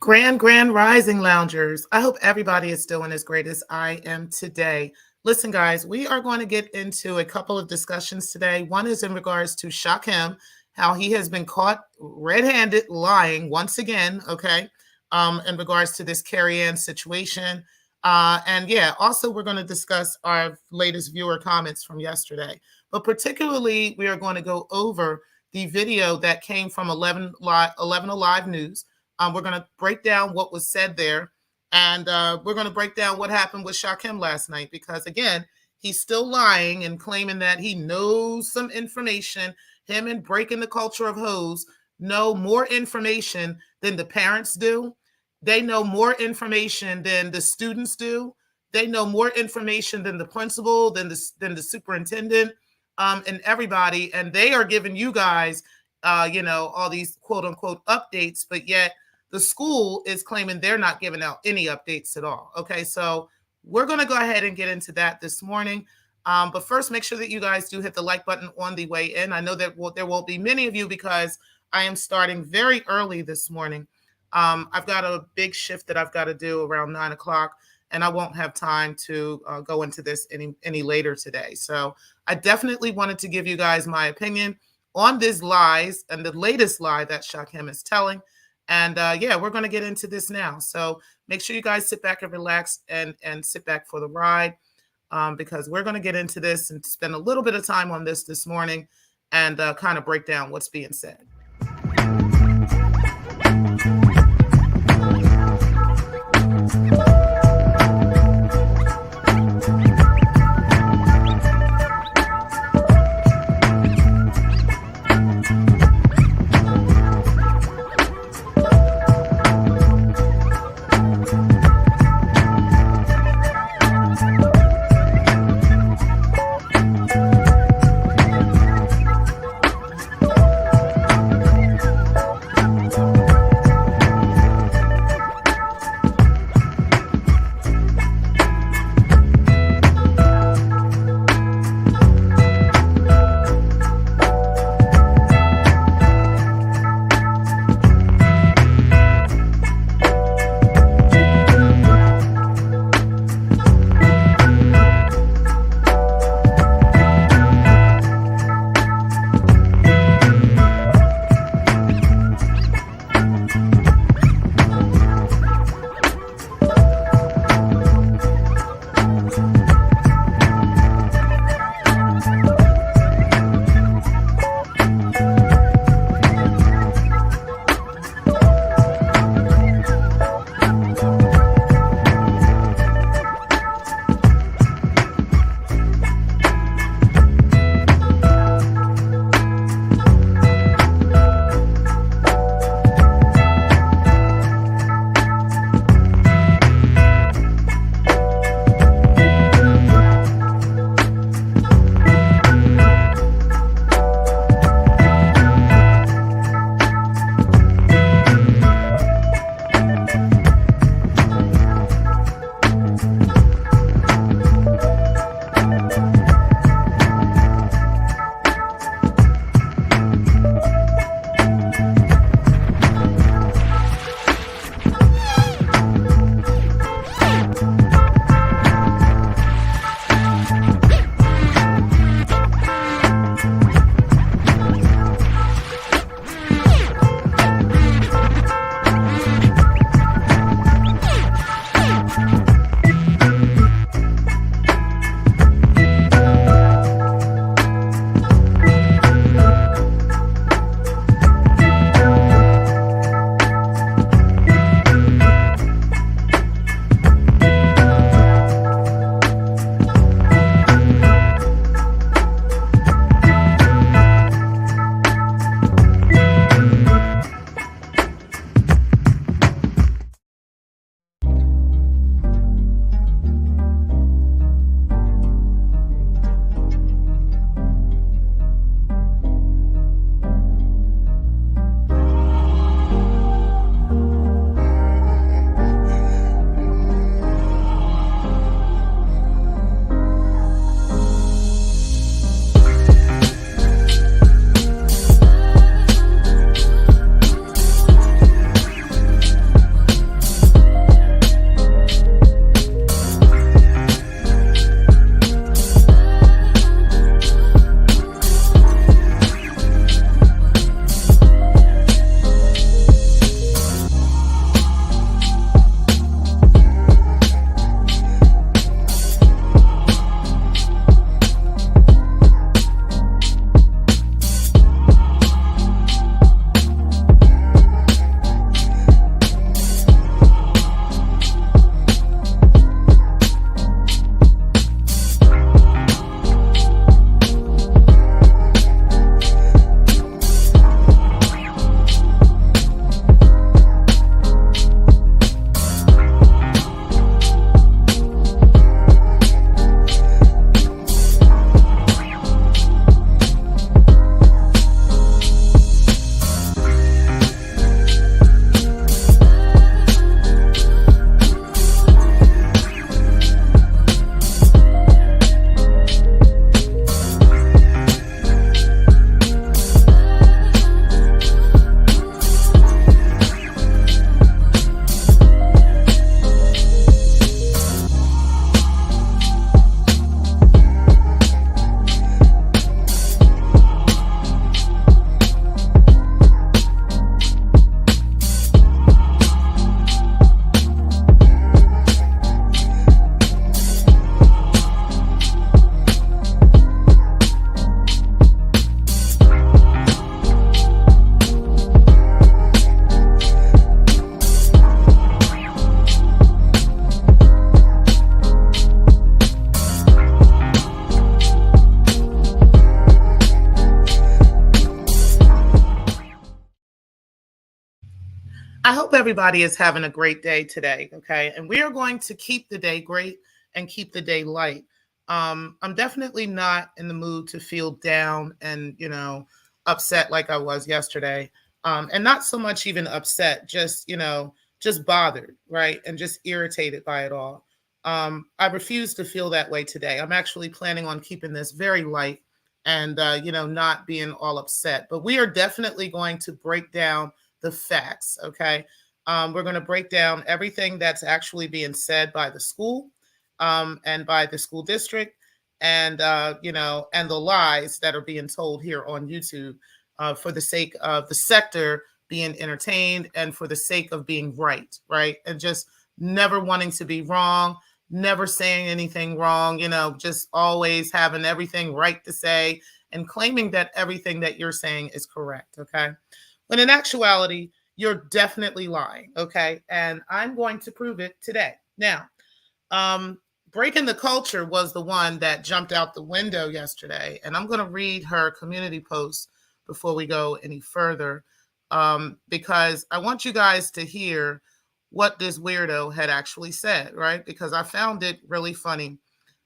Grand Rising Loungers. I hope everybody is doing as great as I am today. Listen, guys, we are going to get into a couple of discussions today. One is in regards to Shakim, how he has been caught red-handed lying once again, okay, in regards to this Carrie Ann situation. And yeah, also we're going to discuss our latest viewer comments from yesterday. But particularly, we are going to go over the video that came from 11 Alive News. We're going to break down what was said there. And we're going to break down what happened with Shakim last night. Because, again, he's still lying and claiming that he knows some information. Him and Breaking the Culture of Hoes know more information than the parents do. They know more information than the students do. They know more information than the principal, than the superintendent, and everybody. And they are giving you guys, all these quote unquote updates, but yet the school is claiming they're not giving out any updates at all. Okay, so we're going to go ahead and get into that this morning. But first, make sure that you guys do hit the like button on the way in. I know that there won't be many of you because I am starting very early this morning. I've got a big shift that I've got to do around 9 o'clock, and I won't have time to go into this any later today. So I definitely wanted to give you guys my opinion on these lies and the latest lie that Shakim is telling. And yeah, we're going to get into this now. So make sure you guys sit back and relax and sit back for the ride because we're going to get into this and spend a little bit of time on this morning and kind of break down what's being said. I hope everybody is having a great day today. Okay. And we are going to keep the day great and keep the day light. I'm definitely not in the mood to feel down and, upset like I was yesterday. And not so much even upset, just, just bothered, right? And just irritated by it all. I refuse to feel that way today. I'm actually planning on keeping this very light and, not being all upset. But we are definitely going to break down the facts. Okay. We're going to break down everything that's actually being said by the school and by the school district and the lies that are being told here on YouTube for the sake of the sector being entertained and for the sake of being right, right? And just never wanting to be wrong, never saying anything wrong, just always having everything right to say and claiming that everything that you're saying is correct. Okay. When in actuality, you're definitely lying. Okay. And I'm going to prove it today. Now, um, Breaking the Culture was the one that jumped out the window yesterday. And I'm going to read her community post before we go any further because I want you guys to hear what this weirdo had actually said, right? Because I found it really funny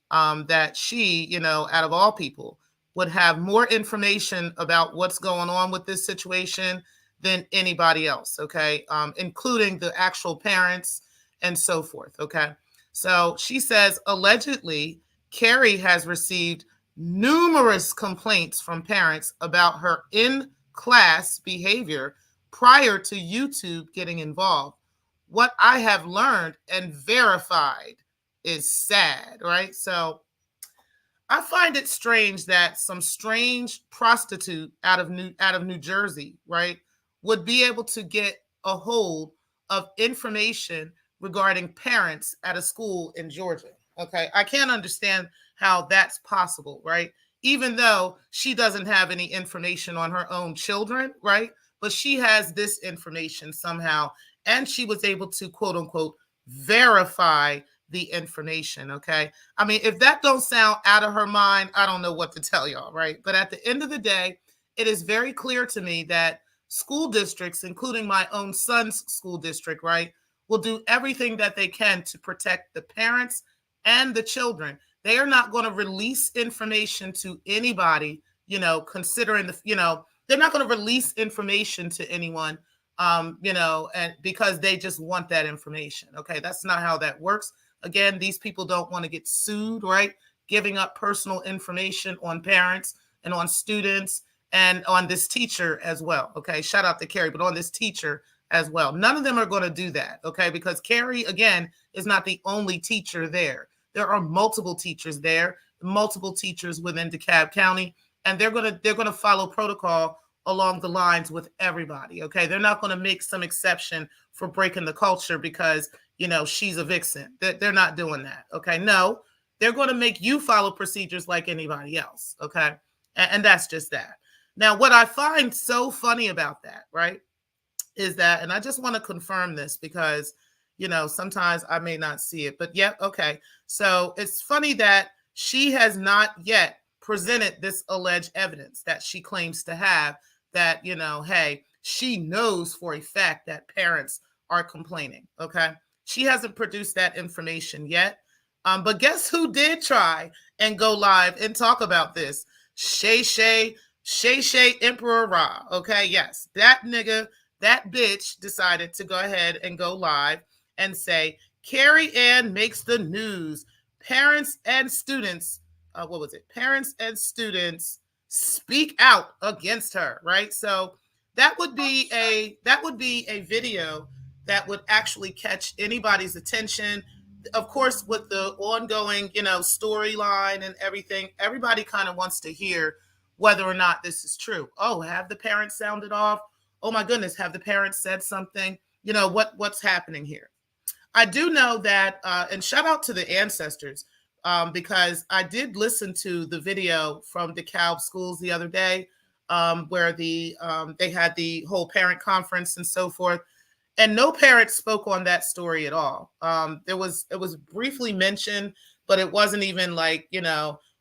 that she, out of all people, would have more information about what's going on with this situation than anybody else, okay, including the actual parents and so forth, okay. So she says allegedly, Carrie has received numerous complaints from parents about her in class behavior prior to YouTube getting involved. What I have learned and verified is sad, right? So I find it strange that some strange prostitute out of New Jersey, right, would be able to get a hold of information regarding parents at a school in Georgia. Okay, I can't understand how that's possible, right? Even though she doesn't have any information on her own children, right? But she has this information somehow, and she was able to quote unquote verify the information. Okay, I mean, if that don't sound out of her mind, I don't know what to tell y'all, right? But at the end of the day, it is very clear to me that school districts, including my own son's school district, right, will do everything that they can to protect the parents and the children. They are not going to release information to anybody, considering they're not going to release information to anyone, and because they just want that information. Okay, that's not how that works. Again, these people don't want to get sued, right? Giving up personal information on parents and on students and on this teacher as well. Okay, shout out to Carrie, but on this teacher as well. None of them are going to do that, okay? Because Carrie, again, is not the only teacher there. There are multiple teachers there, multiple teachers within DeKalb County, and they're gonna follow protocol along the lines with everybody. Okay, they're not going to make some exception for breaking the culture because she's a vixen. They're not doing that. Okay, no, they're going to make you follow procedures like anybody else. Okay, and that's just that. Now, what I find so funny about that, right, is that, and I just want to confirm this because, sometimes I may not see it, but yeah, okay. So it's funny that she has not yet presented this alleged evidence that she claims to have that, hey, she knows for a fact that parents are complaining. Okay. She hasn't produced that information yet. But guess who did try and go live and talk about this? Shay Emperor Ra. Okay. Yes. That nigga, that bitch decided to go ahead and go live and say, Carrie Ann makes the news. Parents and students, what was it? Parents and students speak out against her, right? So that would be a video that would actually catch anybody's attention. Of course, with the ongoing, storyline and everything, everybody kind of wants to hear whether or not this is true. Oh, have the parents sounded off? Oh my goodness, have the parents said something? What's happening here? I do know that, and shout out to the ancestors, because I did listen to the video from DeKalb schools the other day, where they had the whole parent conference and so forth, and no parent spoke on that story at all. It was briefly mentioned, but it wasn't even like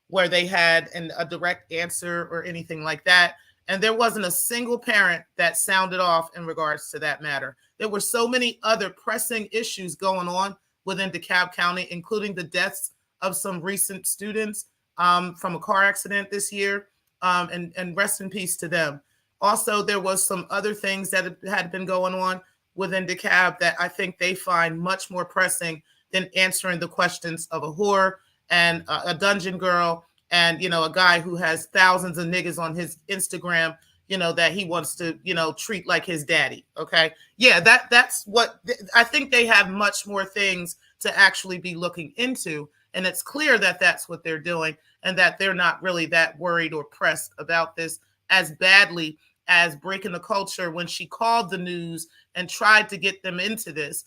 where they had a direct answer or anything like that. And there wasn't a single parent that sounded off in regards to that matter. There were so many other pressing issues going on within DeKalb County, including the deaths of some recent students from a car accident this year. And rest in peace to them. Also, there was some other things that had been going on within DeKalb that I think they find much more pressing than answering the questions of a whore and a dungeon girl and, you know, a guy who has thousands of niggas on his Instagram, you know, that he wants to, you know, treat like his daddy. Okay. Yeah, that's what I think they have much more things to actually be looking into. And it's clear that that's what they're doing and that they're not really that worried or pressed about this as badly as Breaking the Culture when she called the news and tried to get them into this.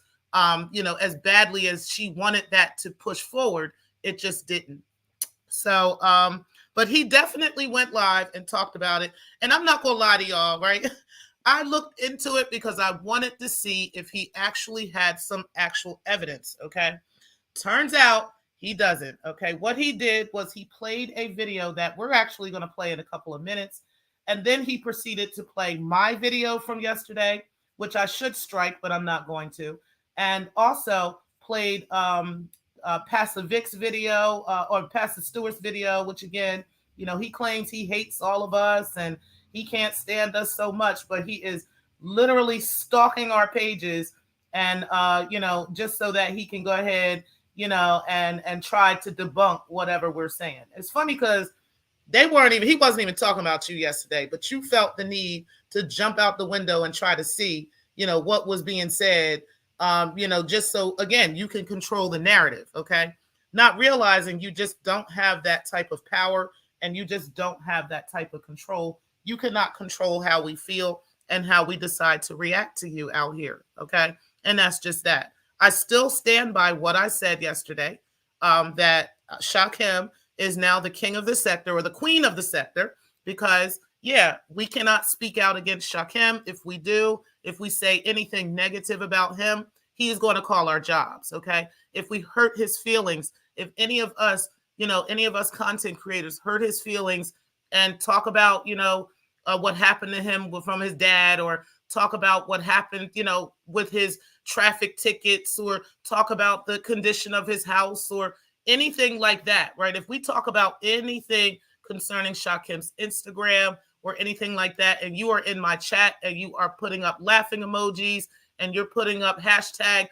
You know, as badly as she wanted that to push forward, it just didn't. So, but he definitely went live and talked about it. And I'm not gonna lie to y'all, right? I looked into it because I wanted to see if he actually had some actual evidence. Okay. Turns out he doesn't. Okay. What he did was he played a video that we're actually going to play in a couple of minutes. And then he proceeded to play my video from yesterday, which I should strike, but I'm not going to. And also played Pastor Vic's video or Pastor Stewart's video, which again, you know, he claims he hates all of us and he can't stand us so much, but he is literally stalking our pages and, you know, just so that he can go ahead, you know, and try to debunk whatever we're saying. It's funny because he wasn't even talking about you yesterday, but you felt the need to jump out the window and try to see, you know, what was being said, you know, just so, again, you can control the narrative, okay? Not realizing you just don't have that type of power and you just don't have that type of control. You cannot control how we feel and how we decide to react to you out here, okay? And that's just that. I still stand by what I said yesterday, that Shakim is now the king of the sector or the queen of the sector because, yeah, we cannot speak out against Shakim. If we do, if we say anything negative about him, he is going to call our jobs, okay? If we hurt his feelings, if any of us, you know, any of us content creators hurt his feelings and talk about, you know, what happened to him from his dad or talk about what happened, you know, with his traffic tickets or talk about the condition of his house or anything like that, right? If we talk about anything concerning Shakim's Instagram or anything like that, and you are in my chat and you are putting up laughing emojis and you're putting up hashtag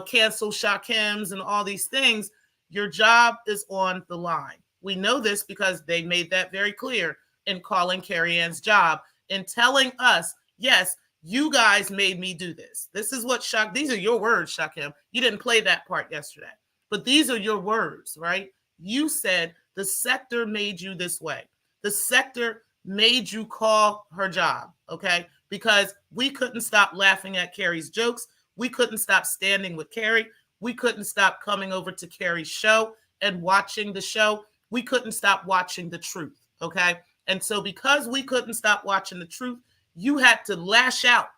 cancel Shakim's and all these things, your job is on the line. We know this because they made that very clear in calling Carrie Ann's job and telling us, yes, you guys made me do this. This is what these are your words, Shakim. You didn't play that part yesterday. But these are your words, right? You said the sector made you this way. The sector made you call her job, okay? Because we couldn't stop laughing at Carrie's jokes. We couldn't stop standing with Carrie. We couldn't stop coming over to Carrie's show and watching the show. We couldn't stop watching the truth, okay? And so because we couldn't stop watching the truth, you had to lash out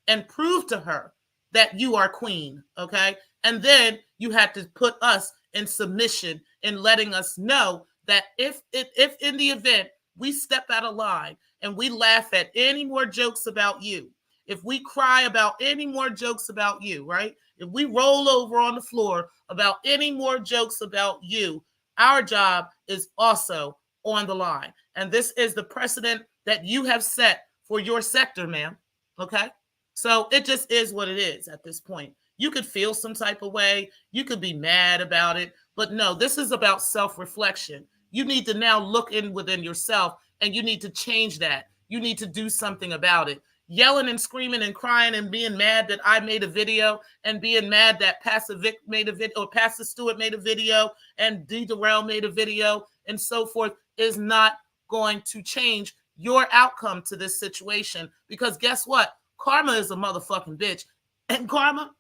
and prove to her that you are queen, okay? And then you had to put us in submission in letting us know that if in the event we step out of line and we laugh at any more jokes about you, if we cry about any more jokes about you, right? If we roll over on the floor about any more jokes about you, our job is also on the line. And this is the precedent that you have set for your sector, ma'am, okay? So it just is what it is at this point. You could feel some type of way. You could be mad about it. But no, this is about self-reflection. You need to now look in within yourself and you need to change that. You need to do something about it. Yelling and screaming and crying and being mad that I made a video and being mad that Pastor Vic made a video or Pastor Stewart made a video and D. Durrell made a video and so forth is not going to change your outcome to this situation because guess what? Karma is a motherfucking bitch. And karma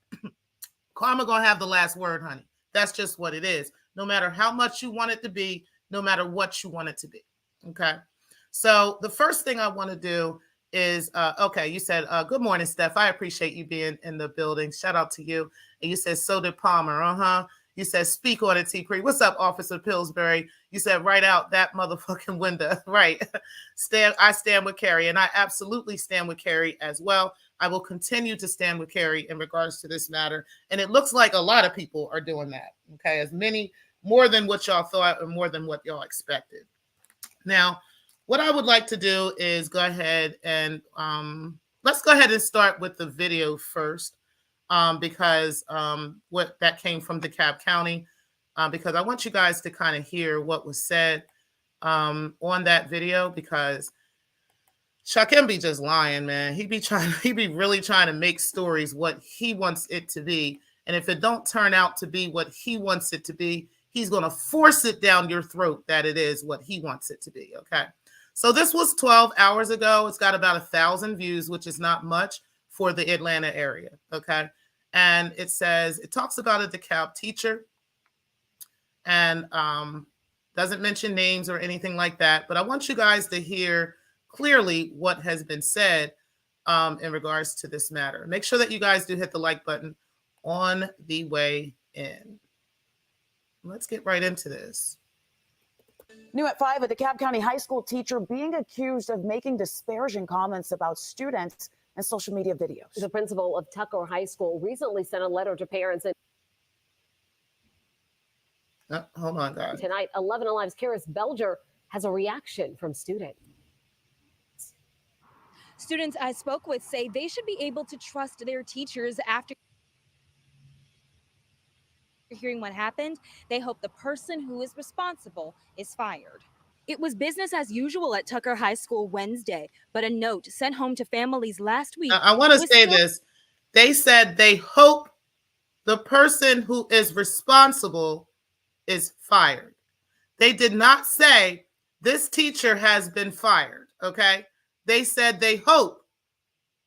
gonna have the last word, honey. That's just what it is. No matter how much you want it to be, no matter what you want it to be. Okay. So the first thing I want to do is, okay, you said, good morning, Steph. I appreciate you being in the building. Shout out to you. And you said, so did Palmer. Uh-huh. You said, speak on it, T. Cree. What's up, Officer Pillsbury? You said, right out that motherfucking window. Right. I stand with Carrie, and I absolutely stand with Carrie as well. I will continue to stand with Carrie in regards to this matter. And it looks like a lot of people are doing that. Okay. As many, more than what y'all thought, or more than what y'all expected. Now, what I would like to do is go ahead and let's go ahead and start with the video first, because what that came from DeKalb County, because I want you guys to kind of hear what was said on that video, because Shakim be just lying, man. He be really trying to make stories what he wants it to be. And if it don't turn out to be what he wants it to be, he's going to force it down your throat that it is what he wants it to be. Okay. So this was 12 hours ago. It's got about 1,000 views, which is not much for the Atlanta area. Okay. And it says, it talks about a DeKalb teacher, and doesn't mention names or anything like that. But I want you guys to hear clearly what has been said in regards to this matter. Make sure that you guys do hit the like button on the way in. Let's get right into this. New at 5, a DeKalb County high school teacher being accused of making disparaging comments about students in social media videos. The principal of Tucker High School recently sent a letter to parents. And hold on, guys. Tonight, 11 Alive's Karis Belger has a reaction from students. Students I spoke with say they should be able to trust their teachers after hearing what happened. They hope the person who is responsible is fired. It was business as usual at Tucker High School Wednesday, but a note sent home to families last week. I want to say this. They said they hope the person who is responsible is fired. They did not say this teacher has been fired, okay? They said they hope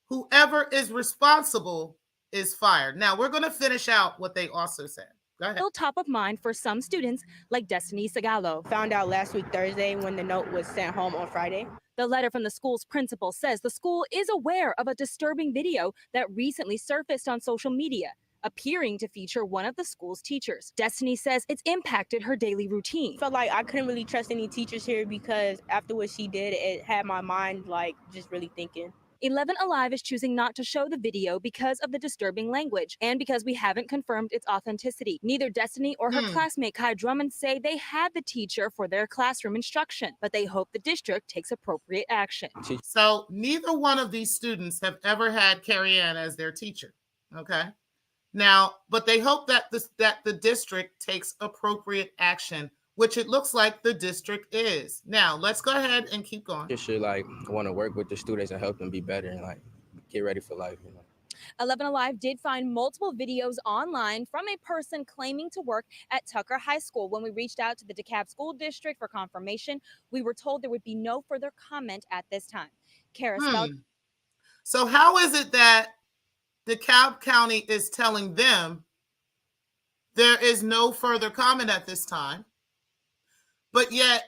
whoever is responsible is fired. Now, we're going to finish out what they also said. Go ahead. Still top of mind for some students like Destiny Sagalo. Found out last week Thursday when the note was sent home on Friday. The letter from the school's principal says the school is aware of a disturbing video that recently surfaced on social media, appearing to feature one of the school's teachers. Destiny says it's impacted her daily routine. Felt like I couldn't really trust any teachers here because after what she did, it had my mind like just really thinking. 11 Alive is choosing not to show the video because of the disturbing language and because we haven't confirmed its authenticity. Neither Destiny or her classmate Kai Drummond say they had the teacher for their classroom instruction, but they hope the district takes appropriate action. So neither one of these students have ever had Carrie Ann as their teacher, okay? Now, but they hope that the district takes appropriate action, which it looks like the district is. Now, let's go ahead and keep going. You should want to work with the students and help them be better and get ready for life. 11 Alive did find multiple videos online from a person claiming to work at Tucker High School. When we reached out to the DeKalb School District for confirmation, we were told there would be no further comment at this time. So how is it that DeKalb County is telling them there is no further comment at this time, but yet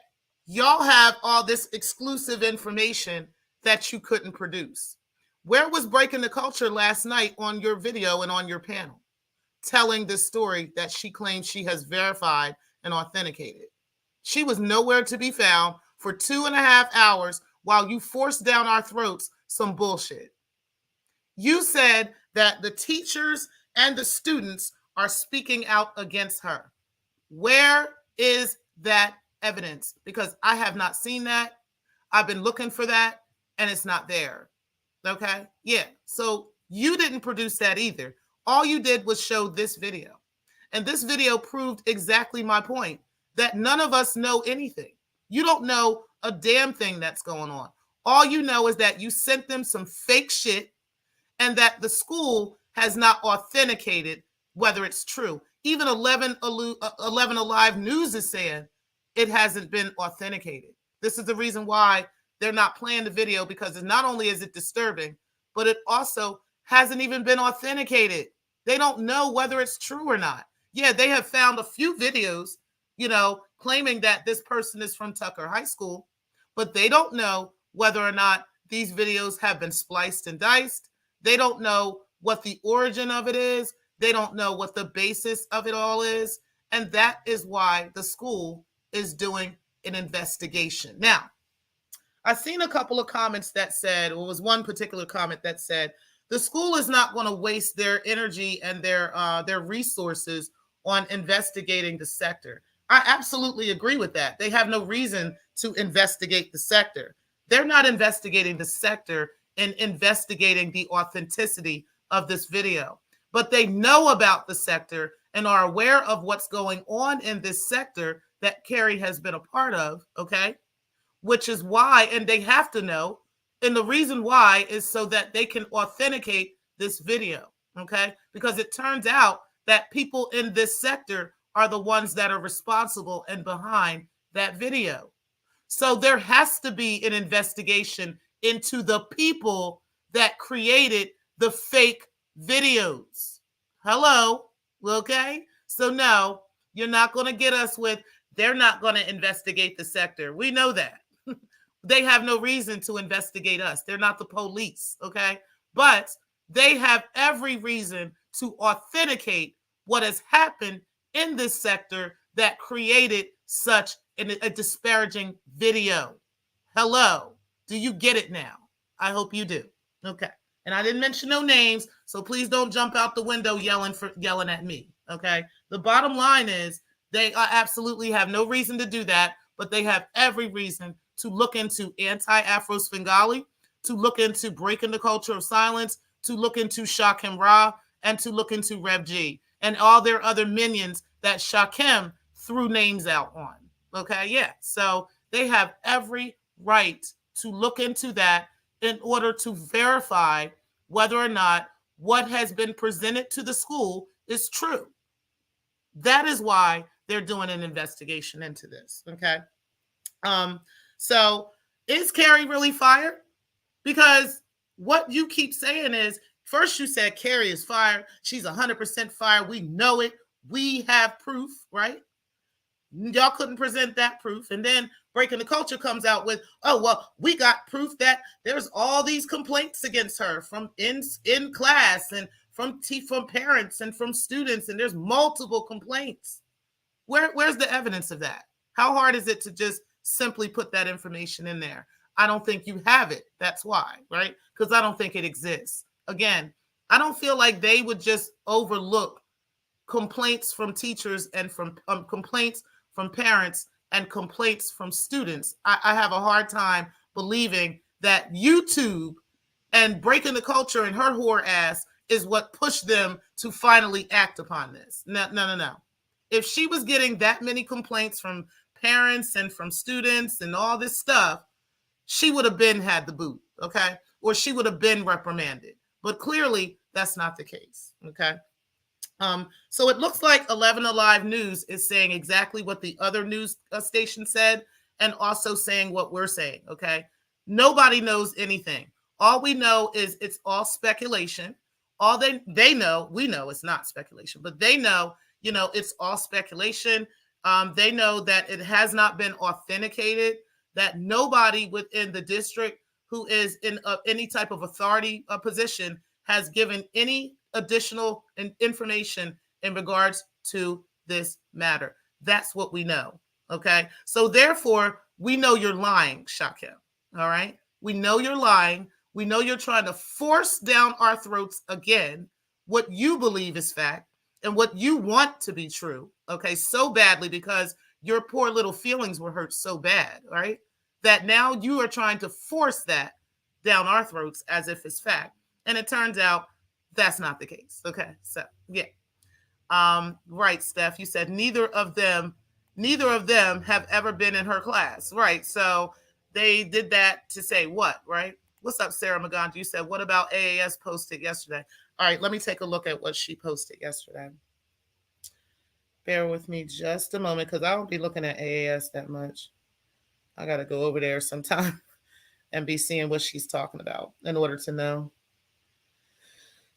y'all have all this exclusive information that you couldn't produce? Where was Breaking the Culture last night on your video and on your panel telling the story that she claims she has verified and authenticated? She was nowhere to be found for 2.5 hours while you forced down our throats some bullshit. You said that the teachers and the students are speaking out against her. Where is that evidence? Because I have not seen that. I've been looking for that and it's not there. Okay. Yeah. So you didn't produce that either. All you did was show this video. And this video proved exactly my point, that none of us know anything. You don't know a damn thing that's going on. All you know is that you sent them some fake shit and that the school has not authenticated whether it's true. Even 11 Alive News is saying it hasn't been authenticated. This is the reason why they're not playing the video, because it's not only is it disturbing, but it also hasn't even been authenticated. They don't know whether it's true or not. Yeah, they have found a few videos, claiming that this person is from Tucker High School, but they don't know whether or not these videos have been spliced and diced. They don't know what the origin of it is. They don't know what the basis of it all is. And that is why the school is doing an investigation. Now, I've seen a couple of comments that said, or was one particular comment that said, the school is not going to waste their energy and their resources on investigating the sector. I absolutely agree with that. They have no reason to investigate the sector. They're not investigating the sector and investigating the authenticity of this video, but they know about the sector and are aware of what's going on in this sector that Carrie has been a part of. Okay, which is why, and they have to know, and the reason why is so that they can authenticate this video, okay? Because it turns out that people in this sector are the ones that are responsible and behind that video. So there has to be an investigation into the people that created the fake videos. Hello, okay? So no, you're not going to get us with, they're not going to investigate the sector. We know that. They have no reason to investigate us. They're not the police, okay? But they have every reason to authenticate what has happened in this sector that created such a disparaging video. Hello. Do you get it now? I hope you do. Okay. And I didn't mention no names, so please don't jump out the window yelling at me, okay? The bottom line is they absolutely have no reason to do that, but they have every reason to look into anti-Afro Svengali, to look into breaking the culture of silence, to look into Shakim Ra, and to look into Rev G, and all their other minions that Shakim threw names out on. Okay, yeah. So they have every right to look into that in order to verify whether or not what has been presented to the school is true. That is why they're doing an investigation into this. Okay. So is Carrie really fired? Because what you keep saying is, first you said Carrie is fired. She's 100% fired. We know it. We have proof, right? Y'all couldn't present that proof. And then Breaking the Culture comes out with, oh, well, we got proof that there's all these complaints against her from in class and from parents and from students. And there's multiple complaints. Where's the evidence of that? How hard is it to just simply put that information in there? I don't think you have it. That's why, right? Because I don't think it exists. Again, I don't feel like they would just overlook complaints from teachers and from complaints from parents and complaints from students. I have a hard time believing that YouTube and Breaking the Culture and her whore ass is what pushed them to finally act upon this. No. If she was getting that many complaints from parents and from students and all this stuff, she would have been had the boot, okay? Or she would have been reprimanded. But clearly, that's not the case, okay? So it looks like 11 Alive News is saying exactly what the other news station said and also saying what we're saying, okay? Nobody knows anything. All we know is it's all speculation. All they know, we know it's not speculation, but they know, it's all speculation. They know that it has not been authenticated, that nobody within the district who is in any type of authority position has given any additional information in regards to this matter. That's what we know. Okay. So therefore, we know you're lying, Shakim. All right. We know you're lying. We know you're trying to force down our throats again what you believe is fact and what you want to be true. Okay. So badly because your poor little feelings were hurt so bad, right? That now you are trying to force that down our throats as if it's fact. And it turns out that's not the case. Okay. So yeah. Right, Steph. You said neither of them have ever been in her class. Right. So they did that to say what, right? What's up, Sarah McGon? You said, what about AAS posted yesterday? All right, let me take a look at what she posted yesterday. Bear with me just a moment because I don't be looking at AAS that much. I got to go over there sometime and be seeing what she's talking about in order to know.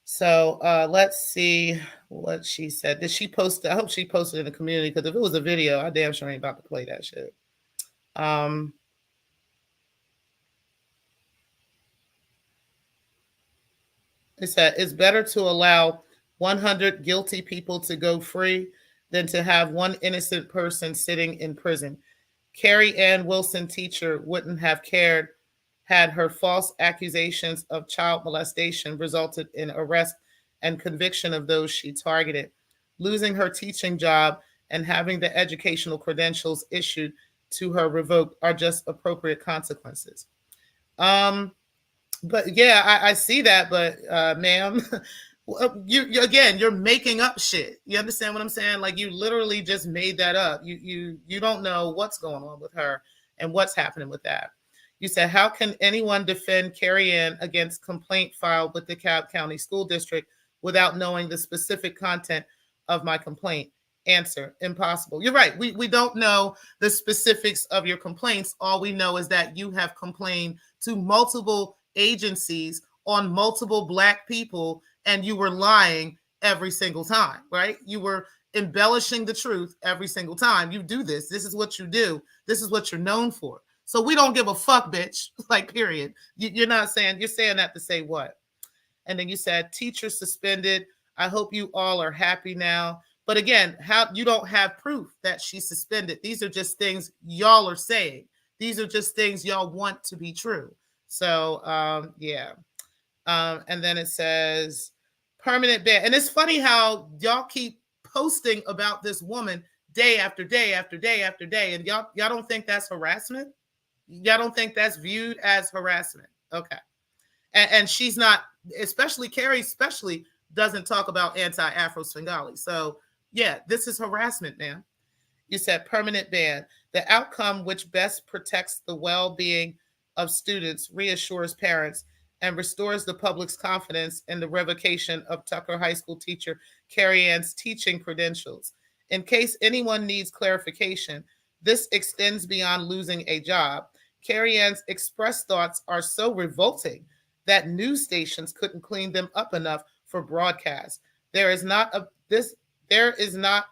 So let's see what she said. Did she post? I hope she posted in the community because if it was a video, I damn sure ain't about to play that shit. It said it's better to allow 100 guilty people to go free than to have one innocent person sitting in prison. Carrie Ann Wilson, teacher, wouldn't have cared had her false accusations of child molestation resulted in arrest and conviction of those she targeted. Losing her teaching job and having the educational credentials issued to her revoked are just appropriate consequences. Um, but yeah, I see that, but ma'am, you again, you're making up shit. You understand what I'm saying? Like you literally just made that up. You don't know what's going on with her and what's happening with that. You said, how can anyone defend Carrie Ann against complaint filed with the Cobb County School District without knowing the specific content of my complaint? Answer, impossible. You're right. We don't know the specifics of your complaints. All we know is that you have complained to multiple agencies on multiple Black people, and you were lying every single time, right? You were embellishing the truth every single time. You do this. This is what you do. This is what you're known for. So we don't give a fuck, bitch. Like, period. You're not saying, you're saying that to say what? And then you said, teacher suspended. I hope you all are happy now. But again, how you don't have proof that she's suspended. These are just things y'all are saying. These are just things y'all want to be true. So yeah. And then it says permanent ban. And it's funny how y'all keep posting about this woman day after day after day after day. And y'all don't think that's harassment? Y'all don't think that's viewed as harassment? Okay. And she's not, especially Carrie, especially doesn't talk about anti-Afro Svengali. So yeah, this is harassment, man. You said permanent ban. The outcome which best protects the well-being of students, reassures parents, and restores the public's confidence in the revocation of Tucker High School teacher Carrie Ann's teaching credentials. In case anyone needs clarification, this extends beyond losing a job. Carrie Ann's expressed thoughts are so revolting that news stations couldn't clean them up enough for broadcast. There is not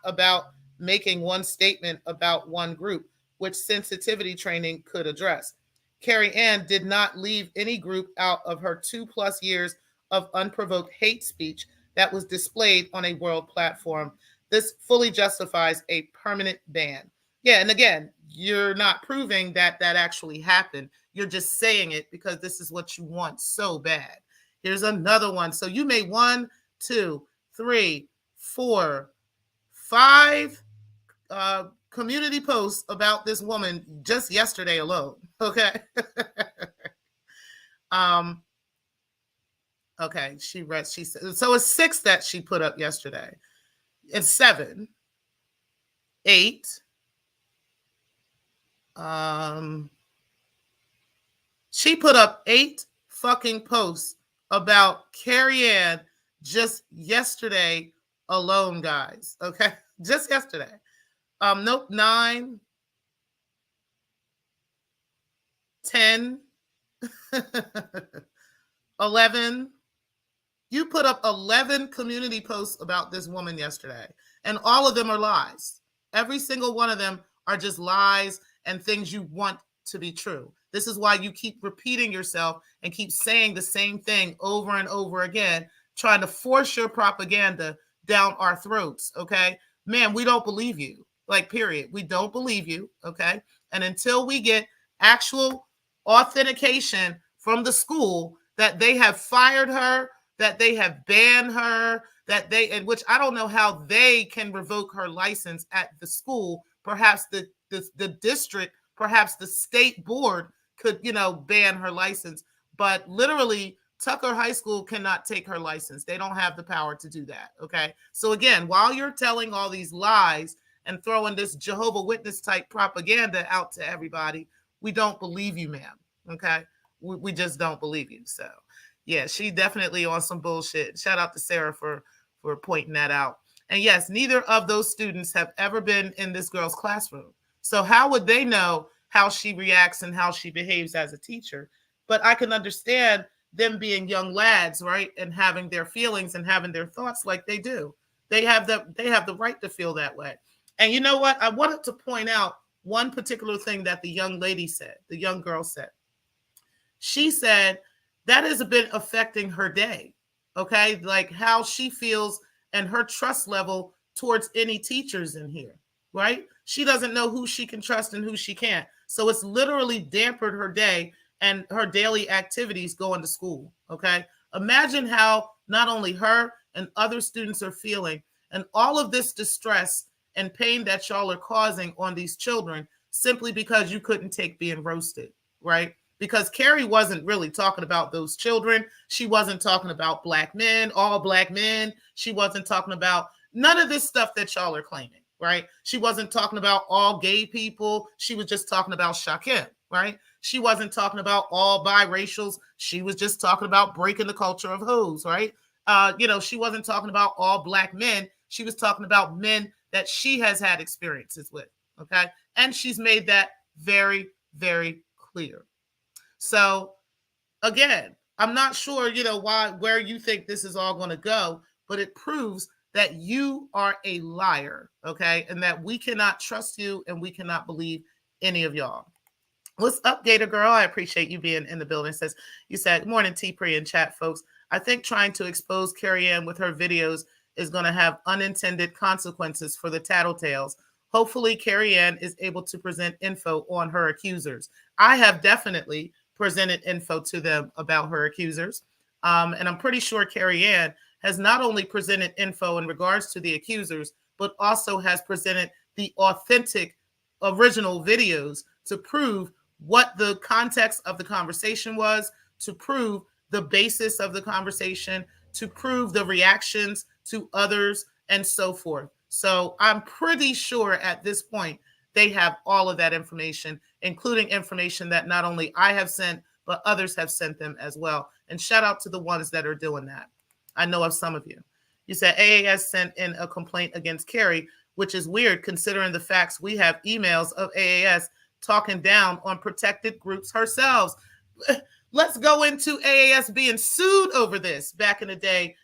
about making one statement about one group, which sensitivity training could address. Carrie Ann did not leave any group out of her 2+ years of unprovoked hate speech that was displayed on a world platform. This fully justifies a permanent ban. Yeah, and again, you're not proving that that actually happened. You're just saying it because this is what you want so bad. Here's another one. So you made 1, 2, 3, 4, 5 community posts about this woman just yesterday alone. Okay. Okay, she said, so it's 6 that she put up yesterday. It's 7, 8. She put up 8 fucking posts about Carrie Ann just yesterday alone, guys. Okay, just yesterday. Nope, 9, 10, 11. You put up 11 community posts about this woman yesterday, and all of them are lies. Every single one of them are just lies and things you want to be true. This is why you keep repeating yourself and keep saying the same thing over and over again, trying to force your propaganda down our throats, okay? Man, we don't believe you. Like, period. We don't believe you, okay? And until we get actual authentication from the school that they have fired her, that they have banned her, that they, in which I don't know how they can revoke her license at the school. Perhaps the district, perhaps the state board could, ban her license. But literally, Tucker High School cannot take her license. They don't have the power to do that, okay? So again, while you're telling all these lies and throwing this Jehovah Witness type propaganda out to everybody, we don't believe you, ma'am, okay? We just don't believe you. So yeah, she definitely on some bullshit. Shout out to Sarah for pointing that out. And yes, neither of those students have ever been in this girl's classroom. So how would they know how she reacts and how she behaves as a teacher? But I can understand them being young lads, right? And having their feelings and having their thoughts like they do. They have the right to feel that way. And you know what? I wanted to point out one particular thing that the young lady said, the young girl said. She said that has been affecting her day, okay? Like how she feels and her trust level towards any teachers in here, right? She doesn't know who she can trust and who she can't. So it's literally dampened her day and her daily activities going to school. Okay. Imagine how not only her and other students are feeling, and all of this distress and pain that y'all are causing on these children simply because you couldn't take being roasted, right? Because Carrie wasn't really talking about those children. She wasn't talking about black men, all black men. She wasn't talking about none of this stuff that y'all are claiming, right? She wasn't talking about all gay people. She was just talking about Shakim, right? She wasn't talking about all biracials. She was just talking about breaking the culture of hoes, right? She wasn't talking about all black men. She was talking about men that she has had experiences with, okay? And she's made that very, very clear. So again, I'm not sure, where you think this is all going to go, but it proves that you are a liar, okay? And that we cannot trust you and we cannot believe any of y'all. What's up, Gator Girl? I appreciate you being in the building. You said, morning, T-Pre in chat, folks. I think trying to expose Carrie Ann with her videos is going to have unintended consequences for the tattletales. Hopefully, Carrie Ann is able to present info on her accusers. I have definitely presented info to them about her accusers. And I'm pretty sure Carrie Ann has not only presented info in regards to the accusers, but also has presented the authentic original videos to prove what the context of the conversation was, to prove the basis of the conversation, to prove the reactions to others, and so forth. So I'm pretty sure at this point they have all of that information, including information that not only I have sent, but others have sent them as well. And shout out to the ones that are doing that. I know of some of you. You said AAS sent in a complaint against Carrie, which is weird considering the facts we have emails of AAS talking down on protected groups herself. Let's go into AAS being sued over this back in the day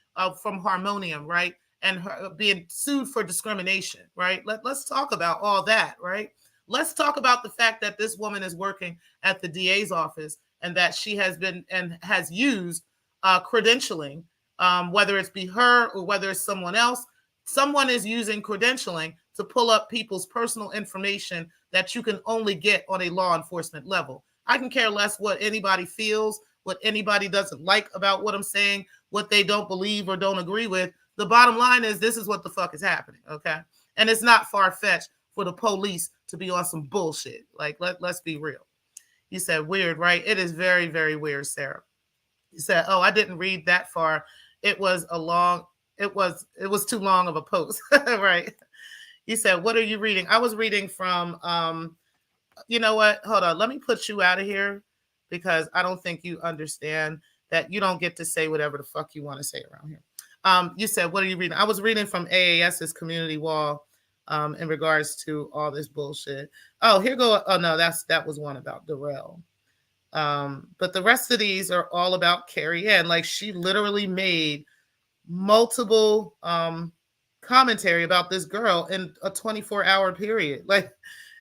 from Harmonium, right? And her being sued for discrimination, right? Let's talk about all that, right? Let's talk about the fact that this woman is working at the DA's office and that she has been and has used credentialing, whether it's be her or whether it's someone else. Someone is using credentialing to pull up people's personal information that you can only get on a law enforcement level. I can care less what anybody feels, what anybody doesn't like about what I'm saying, what they don't believe or don't agree with. The bottom line is this is what the fuck is happening, okay? And it's not far-fetched for the police to be on some bullshit. Like, let's be real. You said weird, right? It is very, very weird, Sarah. You said, oh, I didn't read that far. It was too long of a post, right? You said, what are you reading? I was reading from, you know what? Hold on. Let me put you out of here because I don't think you understand that you don't get to say whatever the fuck you want to say around here. You said, what are you reading? I was reading from AAS's community wall in regards to all this bullshit. Oh, here go. Oh, no, that was one about Darrell. But the rest of these are all about Carrie Ann. Like she literally made multiple commentary about this girl in a 24-hour period. Like,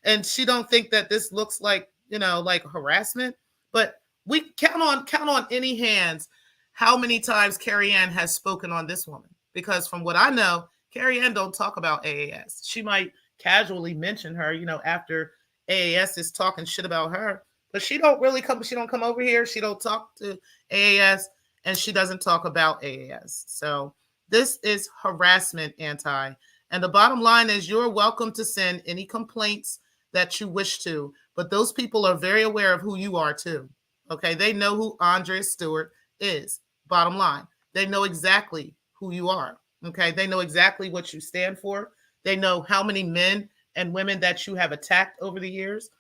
and she don't think that this looks like, like harassment, but we count on any hands how many times Carrie Ann has spoken on this woman. Because from what I know, Carrie Ann don't talk about AAS. She might casually mention her, after AAS is talking shit about her, but she don't come over here. She don't talk to AAS and she doesn't talk about AAS. So this is harassment, Anti. And the bottom line is you're welcome to send any complaints that you wish to, but those people are very aware of who you are too. Okay, they know who Andrea Stewart is. Bottom line, they know exactly who you are. Okay, they know exactly what you stand for. They know how many men and women that you have attacked over the years.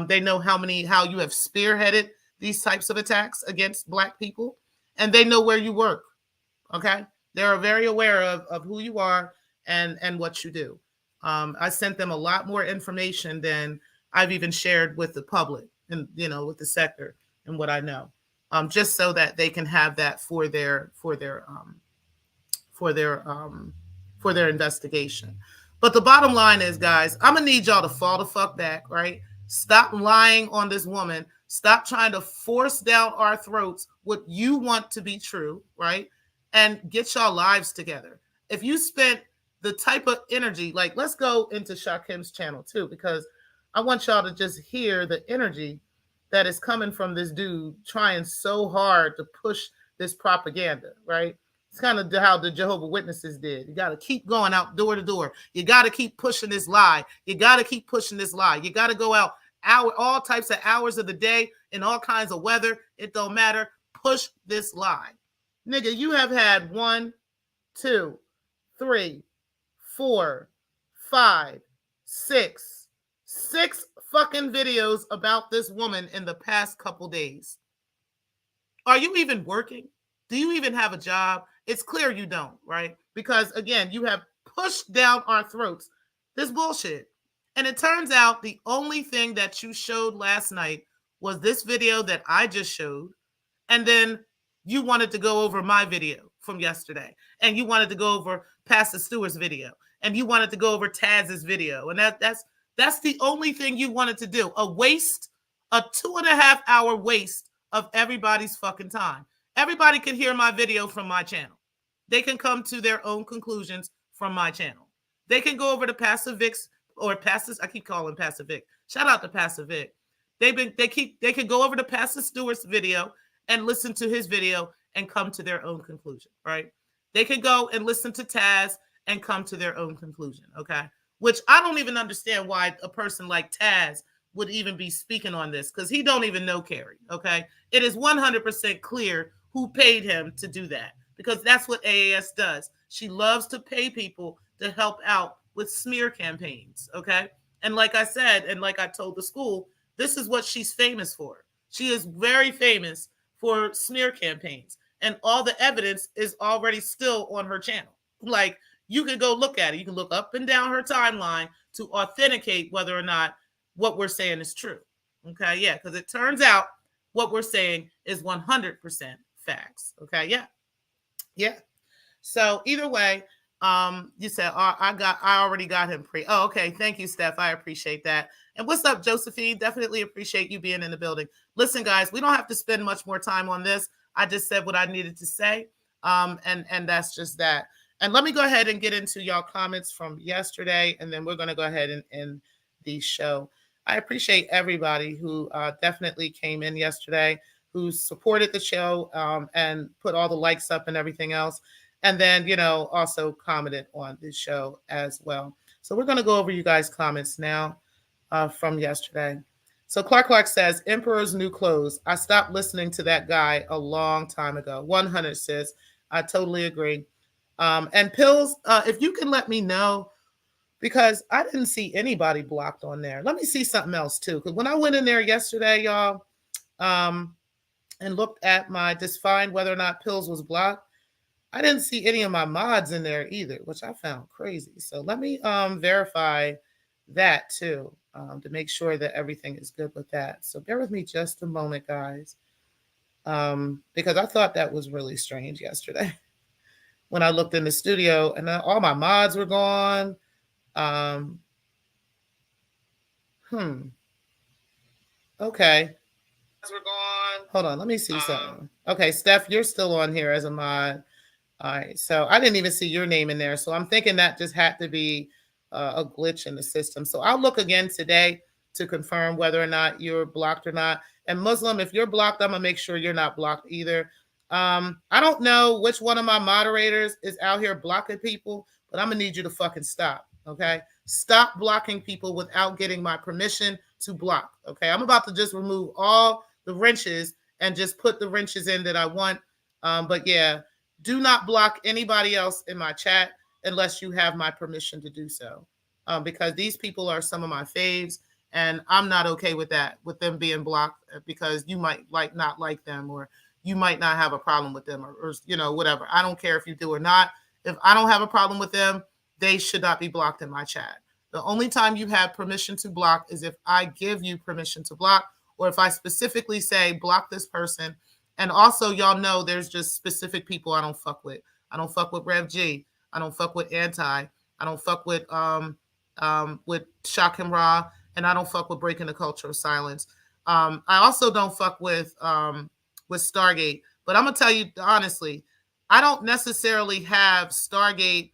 They know how you have spearheaded these types of attacks against Black people, and they know where you work. Okay, they're very aware of who you are and what you do. I sent them a lot more information than I've even shared with the public and with the sector and what I know, just so that they can have that for their investigation. But the bottom line is, guys, I'm gonna need y'all to fall the fuck back, right? Stop lying on this woman. Stop trying to force down our throats what you want to be true, right? And get y'all lives together. If you spent the type of energy, like let's go into Shakim's channel too, because I want y'all to just hear the energy that is coming from this dude trying so hard to push this propaganda, right? It's kind of how the Jehovah Witnesses did. You got to keep going out door to door. You got to keep pushing this lie. You got to keep pushing this lie. You got to go out all types of hours of the day in all kinds of weather. It don't matter. Push this lie. Nigga, you have had 1, 2, 3, 4, 5, 6 fucking videos about this woman in the past couple days. Are you even working? Do you even have a job? It's clear you don't, right? Because again, you have pushed down our throats this bullshit. And it turns out the only thing that you showed last night was this video that I just showed. And then you wanted to go over my video from yesterday. And you wanted to go over Pastor Stewart's video. And you wanted to go over Taz's video. And that's the only thing you wanted to do. A 2.5 hour waste of everybody's fucking time. Everybody can hear my video from my channel. They can come to their own conclusions from my channel. They can go over to Pastor Vic's or Pastor, I keep calling Pastor Vic. Shout out to Pastor Vic. They can go over to Pastor Stewart's video and listen to his video and come to their own conclusion, right? They can go and listen to Taz and come to their own conclusion, okay? Which I don't even understand why a person like Taz would even be speaking on this, because he don't even know Carrie, okay? It is 100% clear who paid him to do that, because that's what AAS does. She loves to pay people to help out with smear campaigns, okay? And like I said, and like I told the school, this is what she's famous for. She is very famous for smear campaigns, and all the evidence is already still on her channel. Like, you can go look at it. You can look up and down her timeline to authenticate whether or not what we're saying is true. Okay, yeah, because it turns out what we're saying is 100% facts. Okay, yeah. So either way, you said, oh, I already got him pre. Oh, okay. Thank you, Steph. I appreciate that. And what's up, Josephine? Definitely appreciate you being in the building. Listen, guys, we don't have to spend much more time on this. I just said what I needed to say. And that's just that. And let me go ahead and get into y'all comments from yesterday, and then we're going to go ahead and end the show. I appreciate everybody who definitely came in yesterday, who supported the show and put all the likes up and everything else. And then, also commented on this show as well. So we're going to go over you guys' comments now from yesterday. So Clark says, Emperor's New Clothes. I stopped listening to that guy a long time ago. 100 says, I totally agree. And Pills, if you can let me know, because I didn't see anybody blocked on there. Let me see something else too. Because when I went in there yesterday, y'all, and looked at just find whether or not Pills was blocked, I didn't see any of my mods in there either, which I found crazy. So let me verify that too, to make sure that everything is good with that. So bear with me just a moment, guys, because I thought that was really strange yesterday when I looked in the studio and all my mods were gone. Okay. We're gone. Hold on, let me see something. Okay, Steph, you're still on here as a mod. All right, so I didn't even see your name in there. So I'm thinking that just had to be a glitch in the system. So I'll look again today to confirm whether or not you're blocked or not. And Muslim, if you're blocked, I'm going to make sure you're not blocked either. I don't know which one of my moderators is out here blocking people, but I'm going to need you to fucking stop, okay? Stop blocking people without getting my permission to block, okay? I'm about to just remove all the wrenches and just put the wrenches in that I want. But yeah, do not block anybody else in my chat unless you have my permission to do so, because these people are some of my faves, and I'm not okay with that, with them being blocked, because you might not like them, or you might not have a problem with them, or whatever. I don't care if you do or not. If I don't have a problem with them, they should not be blocked in my chat. The only time you have permission to block is if I give you permission to block, or if I specifically say block this person. And also, y'all know there's just specific people I don't fuck with. I don't fuck with Rev G. I don't fuck with Anti. I don't fuck with Shakim Ra, and I don't fuck with Breaking the Culture of Silence. I also don't fuck with Stargate. But I'm gonna tell you honestly, I don't necessarily have Stargate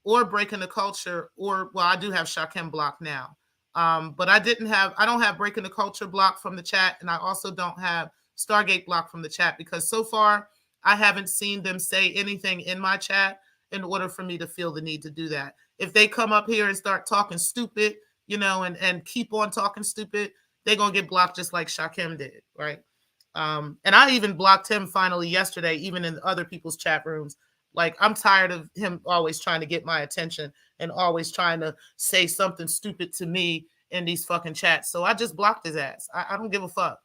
or Breaking the Culture, or well, I do have Shakim blocked now. But I don't have Breaking the Culture block from the chat, and I also don't have Stargate block from the chat, because so far I haven't seen them say anything in my chat in order for me to feel the need to do that. If they come up here and start talking stupid, and keep on talking stupid, they're gonna get blocked just like Shakim did, right? And I even blocked him finally yesterday, even in other people's chat rooms. Like, I'm tired of him always trying to get my attention and always trying to say something stupid to me in these fucking chats. So I just blocked his ass. I don't give a fuck,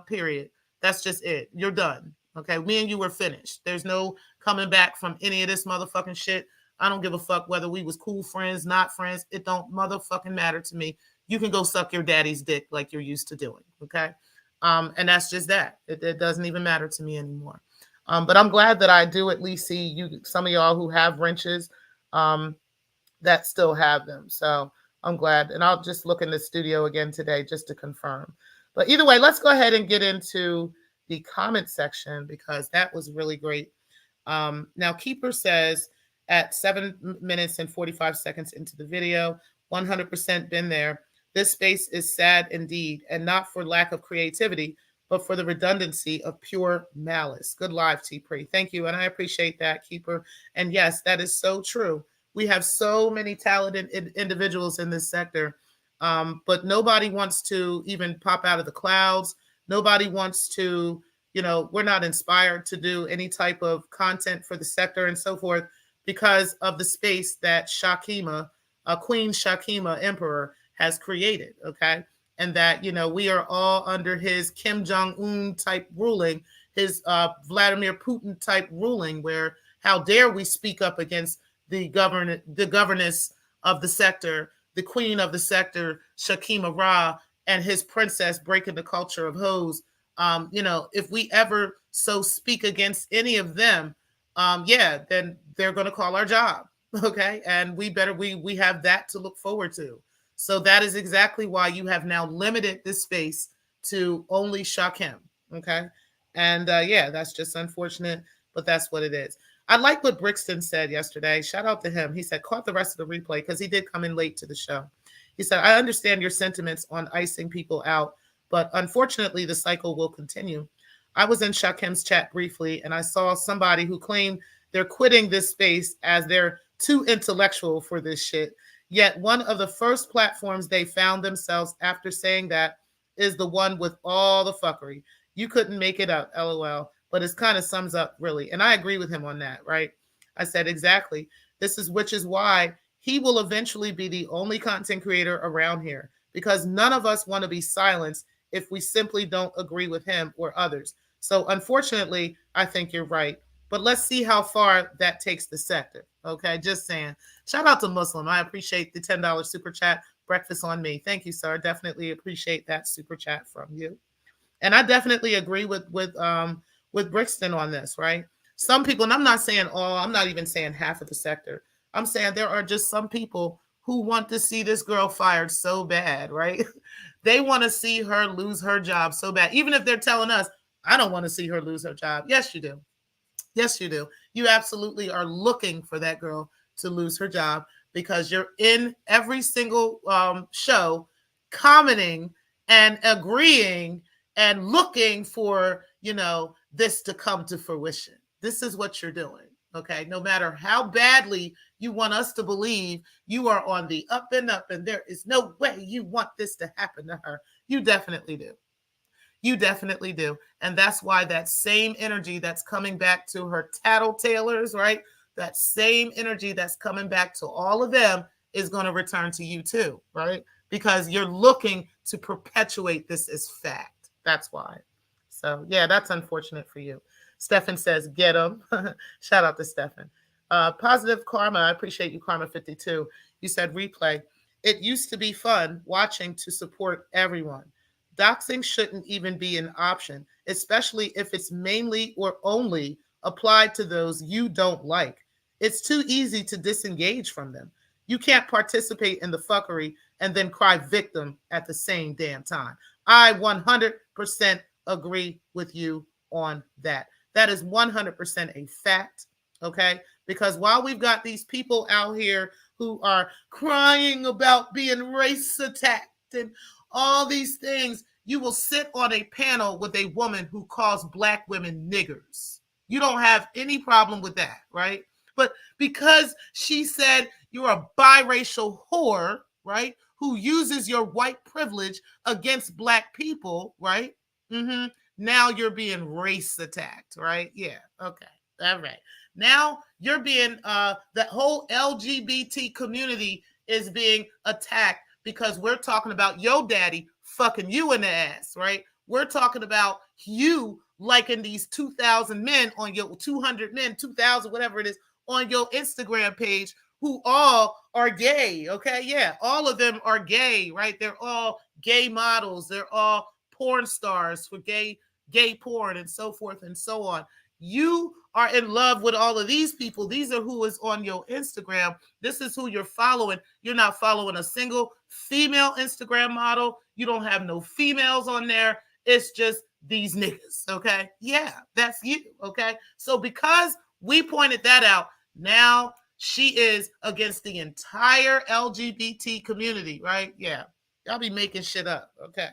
period. That's just it. You're done. Okay. Me and you were finished. There's no coming back from any of this motherfucking shit. I don't give a fuck whether we was cool friends, not friends. It don't motherfucking matter to me. You can go suck your daddy's dick like you're used to doing. Okay. And that's just that. It doesn't even matter to me anymore. But I'm glad that I do at least see some of y'all who have wrenches, that still have them. So I'm glad. And I'll just look in the studio again today just to confirm. But either way, let's go ahead and get into the comment section, because that was really great. Now, Keeper says at 7 minutes and 45 seconds into the video, 100% been there. This space is sad indeed, and not for lack of creativity, but for the redundancy of pure malice. Good live, T-Pre. Thank you, and I appreciate that, Keeper. And yes, that is so true. We have so many talented individuals in this sector, but nobody wants to even pop out of the clouds. Nobody wants to, we're not inspired to do any type of content for the sector and so forth, because of the space that Shakima, Queen Shakima Emperor, has created, okay? And that, we are all under his Kim Jong-un type ruling, his Vladimir Putin type ruling, where how dare we speak up against the governess of the sector, the queen of the sector, Shakima Ra, and his princess breaking the culture of hoes. If we ever so speak against any of them, then they're going to call our job, okay? And we have that to look forward to. So that is exactly why you have now limited this space to only Shakim, okay? And that's just unfortunate, but that's what it is. I like what Brixton said yesterday. Shout out to him. He said, caught the rest of the replay because he did come in late to the show. He said, I understand your sentiments on icing people out, but unfortunately, the cycle will continue. I was in Shakim's chat briefly, and I saw somebody who claimed they're quitting this space as they're too intellectual for this shit. Yet one of the first platforms they found themselves after saying that is the one with all the fuckery. You couldn't make it up, LOL. But it kind of sums up really. And I agree with him on that, right? I said, exactly. Which is why he will eventually be the only content creator around here, because none of us want to be silenced if we simply don't agree with him or others. So unfortunately, I think you're right. But let's see how far that takes the sector. Okay, just saying. Shout out to Muslim. I appreciate the $10 super chat. Breakfast on me. Thank you, sir. Definitely appreciate that super chat from you. And I definitely agree with Brixton on this, right? Some people, and I'm not saying all, I'm not even saying half of the sector. I'm saying there are just some people who want to see this girl fired so bad, right? They want to see her lose her job so bad. Even if they're telling us, I don't want to see her lose her job. Yes, you do. Yes, you do. You absolutely are looking for that girl to lose her job, because you're in every single show commenting and agreeing and looking for, this to come to fruition. This is what you're doing. Okay. No matter how badly you want us to believe you are on the up and up, and there is no way you want this to happen to her. You definitely do. You definitely do. And that's why that same energy that's coming back to her tattletales, right? That same energy that's coming back to all of them is going to return to you too, right? Because you're looking to perpetuate this as fact. That's why. So, yeah, that's unfortunate for you. Stefan says, get him. Shout out to Stefan. Positive Karma. I appreciate you, Karma52. You said replay. It used to be fun watching to support everyone. Doxing shouldn't even be an option, especially if it's mainly or only applied to those you don't like. It's too easy to disengage from them. You can't participate in the fuckery and then cry victim at the same damn time. I 100% agree with you on that. That is 100% a fact. Okay, because while we've got these people out here who are crying about being race attacked and all these things, you will sit on a panel with a woman who calls black women niggers. You don't have any problem with that, right? But because she said you're a biracial whore, right, who uses your white privilege against black people, right? Mm-hmm. Now you're being race attacked, right? Yeah. Okay. All right. Now you're being the whole LGBT community is being attacked because we're talking about your daddy fucking you in the ass, right? We're talking about you liking these 2,000 men on your 200 men, 2,000, whatever it is, on your Instagram page who all are gay. Okay. Yeah. All of them are gay, right? They're all gay models. They're all porn stars for gay porn and so forth and so on. You are in love with all of these people. These are who is on your Instagram. This is who you're following. You're not following a single female Instagram model. You don't have no females on there. It's just these niggas. Okay. Yeah, that's you. Okay. So because we pointed that out, now she is against the entire LGBT community, right? Yeah. Y'all be making shit up. Okay.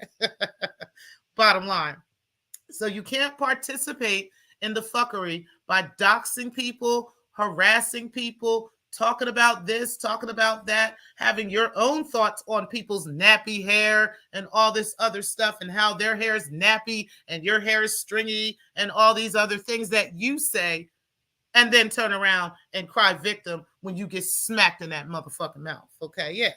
Bottom line. So you can't participate in the fuckery by doxing people, harassing people, talking about this, talking about that, having your own thoughts on people's nappy hair and all this other stuff and how their hair is nappy and your hair is stringy and all these other things that you say, and then turn around and cry victim when you get smacked in that motherfucking mouth. Okay, yeah.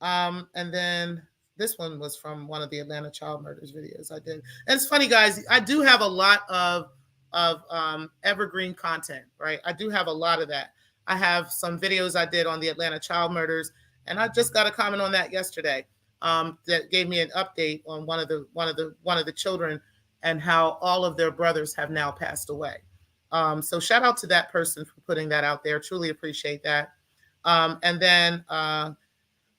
And then this one was from one of the Atlanta child murders videos I did. And it's funny, guys, I do have a lot of evergreen content, right? I do have a lot of that. I have some videos I did on the Atlanta child murders, and I just got a comment on that yesterday. That gave me an update on one of the children and how all of their brothers have now passed away. So shout out to that person for putting that out there. Truly appreciate that. And then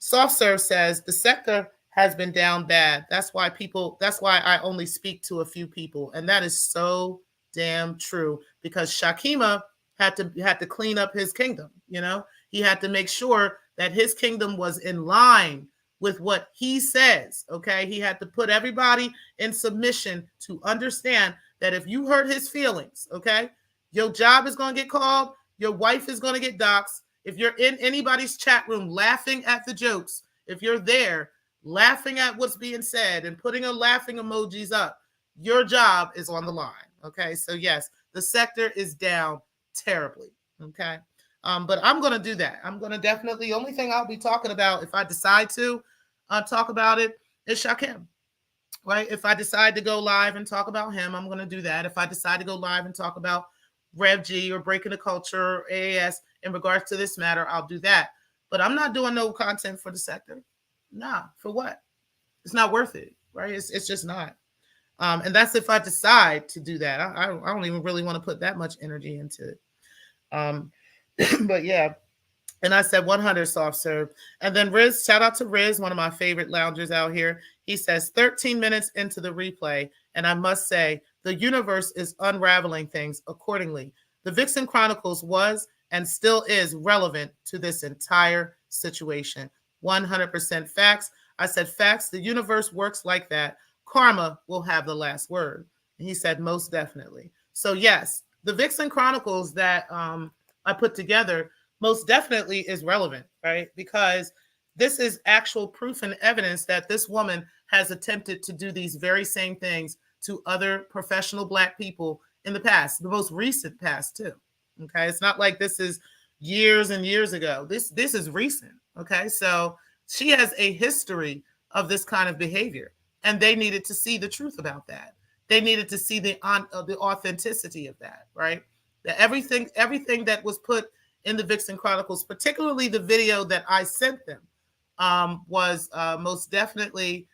Soft Serve says the sector has been down bad. That's why I only speak to a few people. And that is so damn true because Shakima had to clean up his kingdom. You know, he had to make sure that his kingdom was in line with what he says. Okay. He had to put everybody in submission to understand that if you hurt his feelings, okay, your job is going to get called. Your wife is going to get doxxed. If you're in anybody's chat room laughing at the jokes, if you're there laughing at what's being said and putting a laughing emojis up, your job is on the line. Okay. So yes, the sector is down terribly. Okay. But I'm going to do that. I'm going to definitely, the only thing I'll be talking about if I decide to talk about it is Shakim, right? If I decide to go live and talk about him, I'm going to do that. If I decide to go live and talk about Rev G or Breaking the Culture or AAS in regards to this matter, I'll do that. But I'm not doing no content for the sector. Nah, for what? It's not worth it, right? It's just not. And that's if I decide to do that. I don't even really want to put that much energy into it. But yeah. And I said 100 soft serve. And then Riz, shout out to Riz, one of my favorite loungers out here. He says 13 minutes into the replay. And I must say, the universe is unraveling things accordingly. The Vixen Chronicles was and still is relevant to this entire situation. 100% facts. I said facts. The universe works like that. Karma will have the last word. And he said most definitely. So yes, the Vixen Chronicles that I put together most definitely is relevant, right? Because this is actual proof and evidence that this woman has attempted to do these very same things to other professional Black people in the past, the most recent past too. Okay, it's not like this is years and years ago. This is recent. Okay, so she has a history of this kind of behavior, and they needed to see the truth about that. They needed to see the authenticity of that, right? That everything that was put in the Vixen Chronicles, particularly the video that I sent them, was most definitely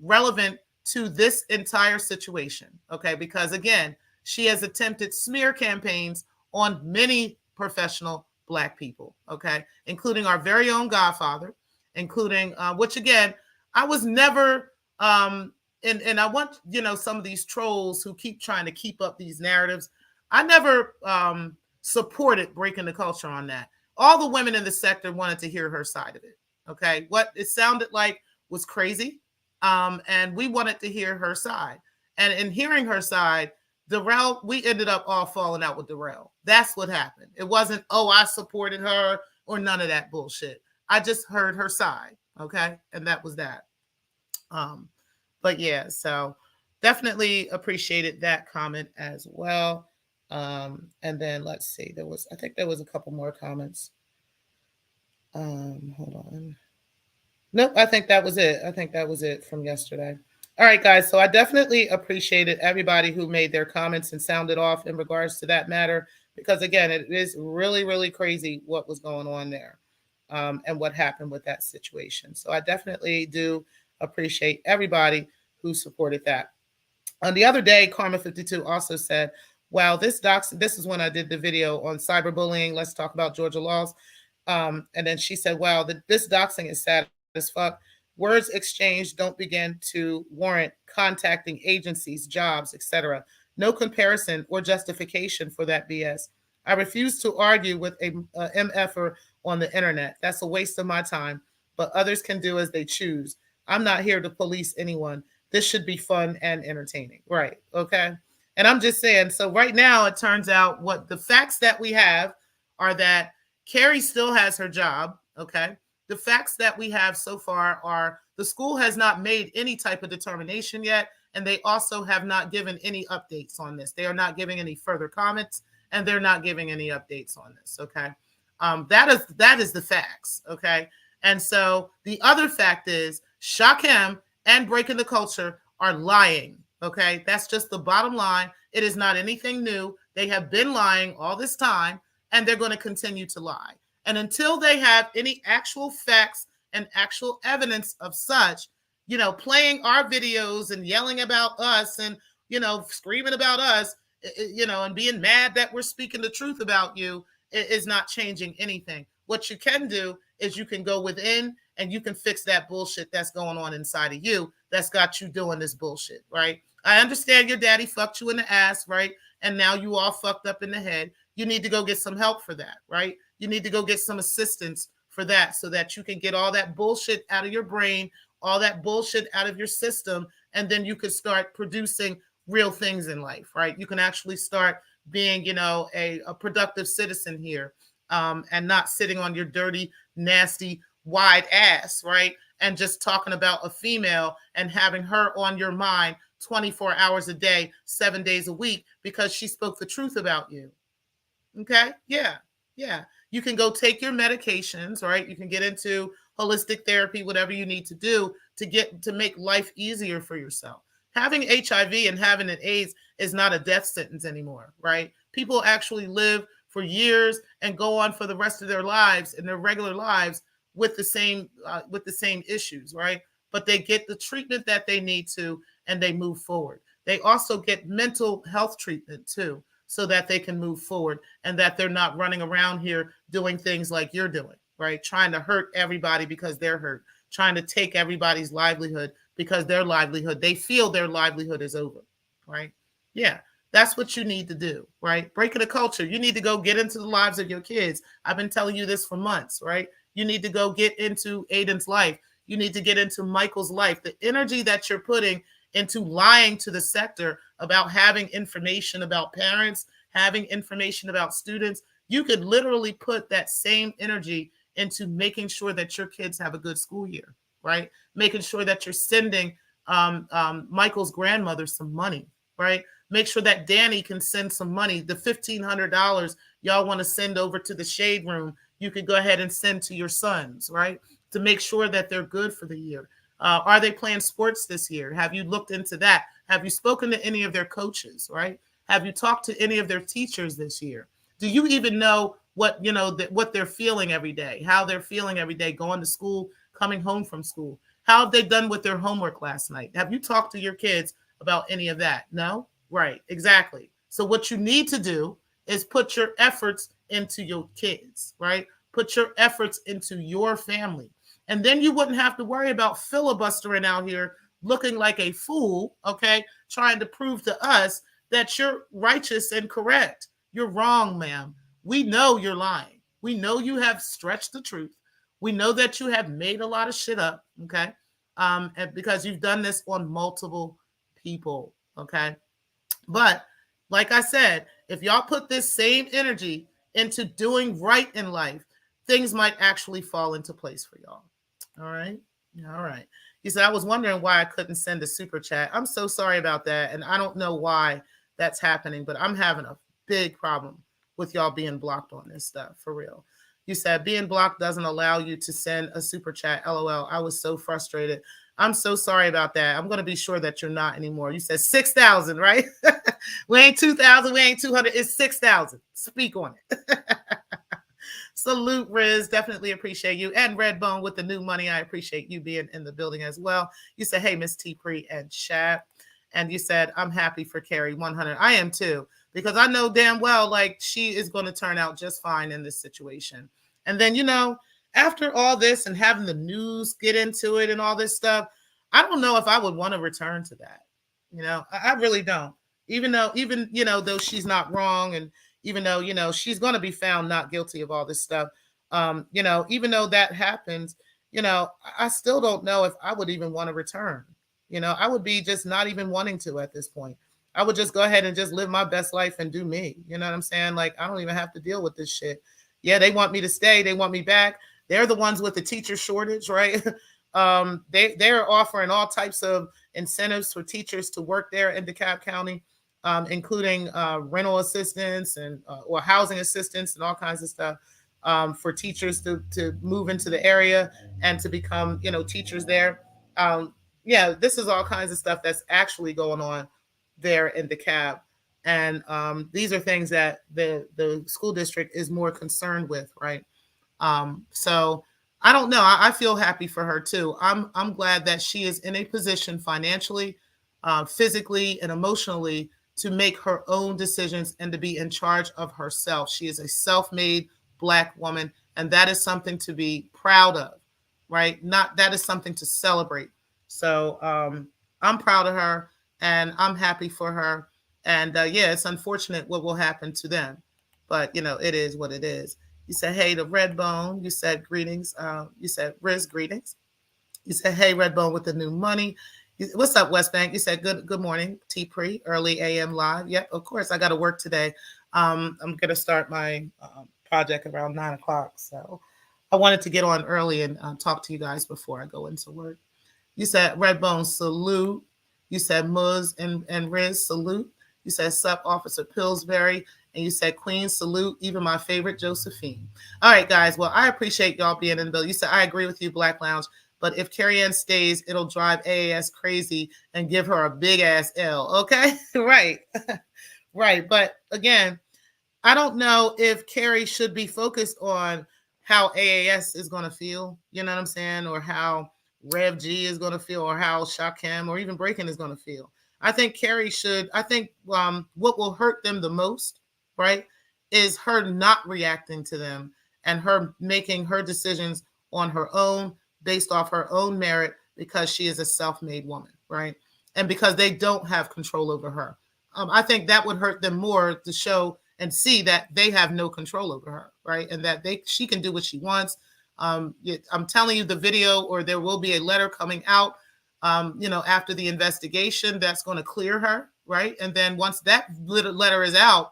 relevant to this entire situation. Okay, because again, she has attempted smear campaigns on many professional Black people. Okay, including our very own Godfather, including which again, I was never. And I want some of these trolls who keep trying to keep up these narratives. I never supported breaking the culture on that. All the women in the sector wanted to hear her side of it. Okay, what it sounded like was crazy, and we wanted to hear her side. And in hearing her side, Darrell, we ended up all falling out with Darrell. That's what happened. It wasn't, oh, I supported her or none of that bullshit. I just heard her side. Okay, and that was that. Um, but yeah, so definitely appreciated that comment as well. And then let's see, I think there was a couple more comments. Hold on. Nope, I think that was it. I think that was it from yesterday. All right, guys. So I definitely appreciated everybody who made their comments and sounded off in regards to that matter, because again, it is really, really crazy what was going on there, and what happened with that situation. So I definitely do appreciate everybody who supported that. On the other day, Karma52 also said, "Wow, this is when I did the video on cyberbullying. Let's talk about Georgia laws." And then she said, "Wow, this doxing is sad as fuck. Words exchanged don't begin to warrant contacting agencies, jobs, etc. No comparison or justification for that BS. I refuse to argue with a MFer on the internet. That's a waste of my time, but others can do as they choose. I'm not here to police anyone. This should be fun and entertaining." Right. Okay. And I'm just saying, so right now it turns out what the facts that we have are that Carrie still has her job. Okay. The facts that we have so far are the school has not made any type of determination yet, and they also have not given any updates on this. They are not giving any further comments, and they're not giving any updates on this. Okay. That is the facts. Okay. And so the other fact is Shakim and Breaking the Culture are lying. Okay. That's just the bottom line. It is not anything new. They have been lying all this time, and they're going to continue to lie. And until they have any actual facts and actual evidence of such, playing our videos and yelling about us and, screaming about us, and being mad that we're speaking the truth about you is not changing anything. What you can do is you can go within and you can fix that bullshit that's going on inside of you that's got you doing this bullshit, right? I understand your daddy fucked you in the ass, right? And now you all fucked up in the head. You need to go get some help for that, right? You need to go get some assistance for that so that you can get all that bullshit out of your brain, all that bullshit out of your system, and then you can start producing real things in life, right? You can actually start being, a productive citizen here, and not sitting on your dirty, nasty, wide ass, right? And just talking about a female and having her on your mind 24 hours a day, 7 days a week, because she spoke the truth about you. Okay? Yeah. Yeah. You can go take your medications, right? You can get into holistic therapy, whatever you need to do to make life easier for yourself. Having HIV and having an AIDS is not a death sentence anymore, right? People actually live for years and go on for the rest of their lives and their regular lives with the same issues, right? But they get the treatment that they need to, and they move forward. They also get mental health treatment too, so that they can move forward and that they're not running around here doing things like you're doing, right? Trying to hurt everybody because they're hurt, trying to take everybody's livelihood because they feel their livelihood is over, right? Yeah, that's what you need to do, right? Breaking the culture. You need to go get into the lives of your kids. I've been telling you this for months, right? You need to go get into Aiden's life. You need to get into Michael's life. The energy that you're putting into lying to the sector about having information about parents, having information about students, you could literally put that same energy into making sure that your kids have a good school year, right? Making sure that you're sending Michael's grandmother some money, right? Make sure that Danny can send some money. The $1,500 y'all want to send over to the shade room, you could go ahead and send to your sons, right? To make sure that they're good for the year. Are they playing sports this year? Have you looked into that? Have you spoken to any of their coaches, right? Have you talked to any of their teachers this year? Do you even know what, what they're feeling every day, how they're feeling every day, going to school, coming home from school? How have they done with their homework last night? Have you talked to your kids about any of that? No? Right, exactly. So what you need to do is put your efforts into your kids, right? Put your efforts into your family. And then you wouldn't have to worry about filibustering out here looking like a fool, okay, trying to prove to us that you're righteous and correct. You're wrong, ma'am. We know you're lying. We know you have stretched the truth. We know that you have made a lot of shit up, okay? And because you've done this on multiple people, okay? But like I said, if y'all put this same energy into doing right in life, things might actually fall into place for y'all. All right. All right. He said, I was wondering why I couldn't send a super chat. I'm so sorry about that. And I don't know why that's happening, but I'm having a big problem with y'all being blocked on this stuff for real. You said being blocked doesn't allow you to send a super chat. LOL. I was so frustrated. I'm so sorry about that. I'm going to be sure that you're not anymore. You said 6,000, right? We ain't 2,000. We ain't 200. It's 6,000. Speak on it. Salute, Riz. Definitely appreciate you. And Redbone with the new money. I appreciate you being in the building as well. You said, hey, Miss T. Pre and Chat. And you said, I'm happy for Carrie 100. I am too, because I know damn well, like, she is going to turn out just fine in this situation. And then, after all this and having the news get into it and all this stuff, I don't know if I would want to return to that. I really don't. Even though she's not wrong, and even though, she's going to be found not guilty of all this stuff, even though that happens, I still don't know if I would even want to return. I would be just not even wanting to at this point. I would just go ahead and just live my best life and do me. You know what I'm saying? Like, I don't even have to deal with this shit. Yeah, they want me to stay. They want me back. They're the ones with the teacher shortage, right? They're offering all types of incentives for teachers to work there in DeKalb County, including rental assistance and or housing assistance and all kinds of stuff for teachers to move into the area and to become, teachers there. Yeah, this is all kinds of stuff that's actually going on there in DeKalb. And these are things that the school district is more concerned with, right? So I don't know. I feel happy for her too. I'm glad that she is in a position financially, physically, and emotionally to make her own decisions and to be in charge of herself. She is a self-made Black woman, and that is something to be proud of, right? Not that is something to celebrate. So I'm proud of her, and I'm happy for her. And yeah, it's unfortunate what will happen to them, but it is what it is. You said, hey, to Redbone. You said, greetings. You said, Riz, greetings. You said, hey, Redbone with the new money. What's up, West Bank? You said, good morning, T Pre, early AM live. Yep, of course, I got to work today. I'm going to start my project around 9 o'clock. So I wanted to get on early and talk to you guys before I go into work. You said, Redbone, salute. You said, Muz and Riz, salute. You said, sup, Officer Pillsbury. And you said, Queen, salute, even my favorite, Josephine. All right, guys. Well, I appreciate y'all being in the bill. You said, I agree with you, Black Lounge. But if Carrie Ann stays, it'll drive AAS crazy and give her a big ass L. Okay? Right. Right. But again, I don't know if Carrie should be focused on how AAS is going to feel. You know what I'm saying? Or how Rev G is going to feel, or how Shakim or even Breaking is going to feel. I think Carrie should. I think what will hurt them the most, right, is her not reacting to them and her making her decisions on her own based off her own merit because she is a self-made woman, right? And because they don't have control over her. I think that would hurt them more to show and see that they have no control over her, right? And that she can do what she wants. I'm telling you, the video, or there will be a letter coming out, after the investigation that's going to clear her, right? And then once that letter is out,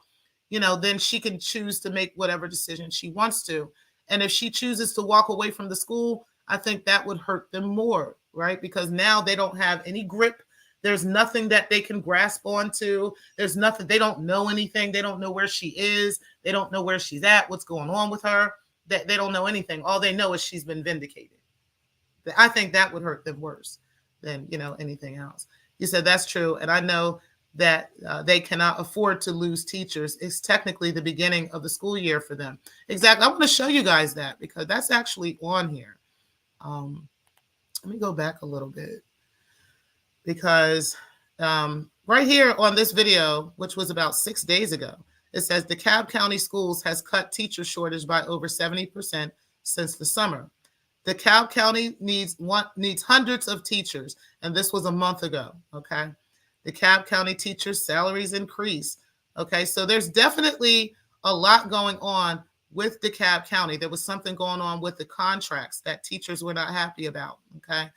then she can choose to make whatever decision she wants to. And if she chooses to walk away from the school, I think that would hurt them more, right? Because now they don't have any grip. There's nothing that they can grasp onto. There's nothing. They don't know anything. They don't know where she is. They don't know where she's at, what's going on with her. They don't know anything. All they know is she's been vindicated. I think that would hurt them worse than, anything else. You said that's true. And I know that they cannot afford to lose teachers. It's technically the beginning of the school year for them. Exactly. I want to show you guys that because that's actually on here. Let me go back a little bit because right here on this video, which was about 6 days ago, it says DeKalb County Schools has cut teacher shortage by over 70% since the summer. DeKalb County needs hundreds of teachers, and this was a month ago, okay? DeKalb County teachers' salaries increase. Okay, so there's definitely a lot going on with DeKalb County. There was something going on with the contracts that teachers were not happy about. Okay.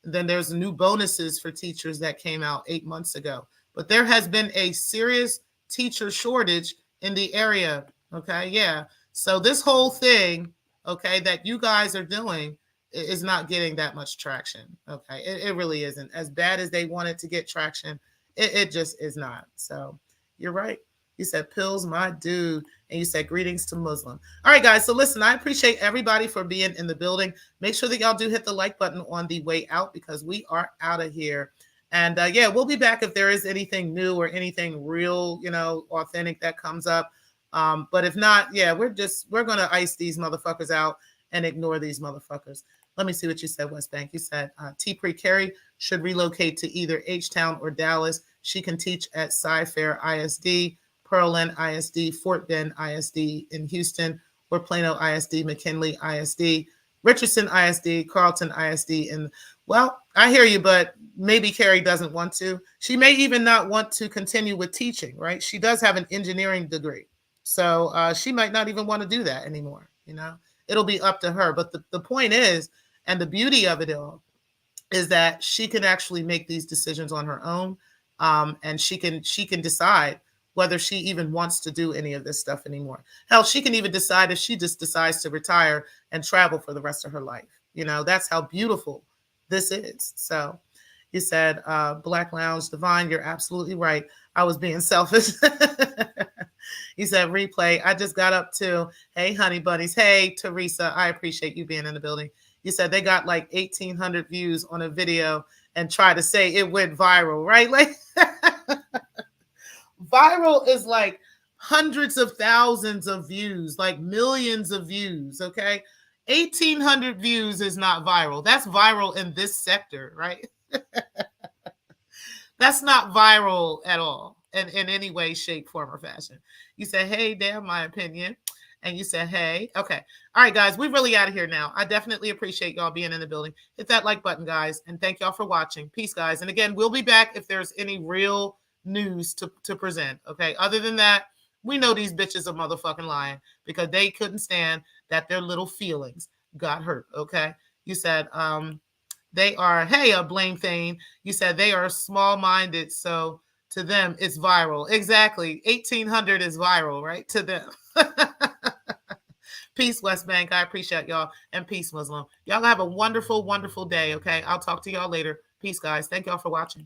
Then there's new bonuses for teachers that came out 8 months ago. But there has been a serious teacher shortage in the area. Okay. Yeah. So this whole thing, okay, that you guys are doing is not getting that much traction. Okay. It really isn't. As bad as they wanted to get traction, it just is not. So you're right. You said pills, my dude. And you said greetings to Muslim. All right, guys. So listen, I appreciate everybody for being in the building. Make sure that y'all do hit the like button on the way out because we are out of here. And yeah, we'll be back if there is anything new or anything real, authentic that comes up. But if not, yeah, we're going to ice these motherfuckers out and ignore these motherfuckers. Let me see what you said, West Bank. You said T. Pre-Carey should relocate to either H-Town or Dallas. She can teach at Cy-Fair ISD, Pearland ISD, Fort Bend ISD in Houston, or Plano ISD, McKinley ISD, Richardson ISD, Carlton ISD. And well, I hear you, but maybe Carrie doesn't want to. She may even not want to continue with teaching, right? She does have an engineering degree. So she might not even want to do that anymore. It'll be up to her. But the point is, and the beauty of it all, is that she can actually make these decisions on her own. And she can decide whether she even wants to do any of this stuff anymore. Hell, she can even decide if she just decides to retire and travel for the rest of her life. That's how beautiful this is. So you said, Black Lounge, Divine, you're absolutely right. I was being selfish. You said replay. I just got up too. Hey, honey bunnies. Hey, Teresa, I appreciate you being in the building. You said they got like 1,800 views on a video and try to say it went viral, right? Like viral is like hundreds of thousands of views, like millions of views. Okay. 1,800 views is not viral. That's viral in this sector, right? That's not viral at all in any way, shape, form, or fashion. You said, hey, damn, my opinion. And you said, hey, okay. All right, guys, we're really out of here now. I definitely appreciate y'all being in the building. Hit that like button, guys. And thank y'all for watching. Peace, guys. And again, we'll be back if there's any real news to present. Okay. Other than that, we know these bitches are motherfucking lying because they couldn't stand that their little feelings got hurt. Okay. You said, they are, hey, Blame Thane. You said they are small-minded. So to them, it's viral. Exactly. 1,800 is viral, right? To them. Peace, West Bank. I appreciate y'all. And peace, Muslim. Y'all have a wonderful, wonderful day. Okay. I'll talk to y'all later. Peace, guys. Thank y'all for watching.